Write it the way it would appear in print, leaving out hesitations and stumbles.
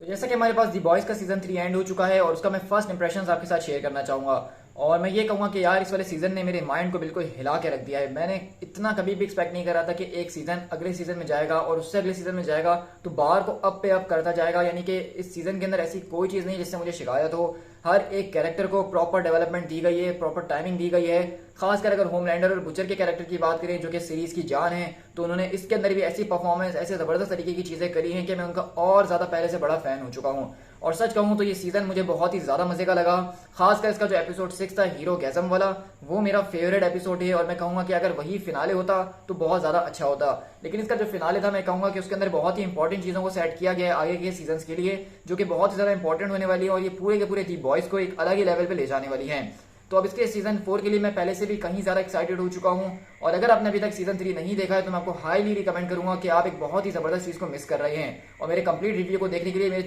तो जैसा कि हमारे पास दी बॉयज का सीजन 3 एंड हो चुका है और उसका मैं फर्स्ट इंप्रेशन आपके साथ शेयर करना चाहूंगा। और मैं ये कहूंगा कि यार इस वाले सीजन ने मेरे माइंड को बिल्कुल हिला के रख दिया है। मैंने इतना कभी भी एक्सपेक्ट नहीं करा था कि एक सीजन अगले सीजन में जाएगा और उससे अगले सीजन में जाएगा तो बार को अप पे अप करता जाएगा। यानी कि इस सीजन के अंदर ऐसी कोई चीज़ नहीं जिससे मुझे शिकायत हो। हर एक कैरेक्टर को प्रॉपर डेवलपमेंट दी गई है, प्रॉपर टाइमिंग दी गई है। खासकर अगर होमलैंडर और बुचर के कैरेक्टर की बात करें जो कि सीरीज की जान है, तो उन्होंने इसके अंदर भी ऐसी परफॉर्मेंस, ऐसे ज़बरदस्त तरीके की चीज़ें करी हैं कि मैं उनका और ज़्यादा पहले से बड़ा फ़ैन हो चुका हूँ। और सच कहूँ तो ये सीज़न मुझे बहुत ही ज़्यादा मज़े का लगा। खासकर इसका जो एपिसोड 6 था हीरो गैज़म वाला, वो मेरा फेवरेट एपिसोड है। और मैं कहूँगा कि अगर वही फिनाले होता तो बहुत ज़्यादा अच्छा होता। लेकिन इसका जो फिनाले था, मैं कहूँगा कि उसके अंदर बहुत ही इंपॉर्टेंट चीज़ों को सेट किया गया है आगे के सीजन के लिए, जो कि बहुत ही ज़्यादा इंपॉर्टेंट होने वाली है और ये पूरे के पूरे दी बॉयज़ को एक अलग ही लेवल पे ले जाने वाली हैं। तो अब इसके सीजन 4 के लिए मैं पहले से भी कहीं ज़्यादा एक्साइटेड हो चुका हूँ। और अगर आपने अभी तक सीजन 3 नहीं देखा है तो मैं आपको हाईली रिकमेंड करूंगा कि आप एक बहुत ही ज़बरदस्त चीज़ को मिस कर रहे हैं। और मेरे कंप्लीट रिव्यू को देखने के लिए मेरे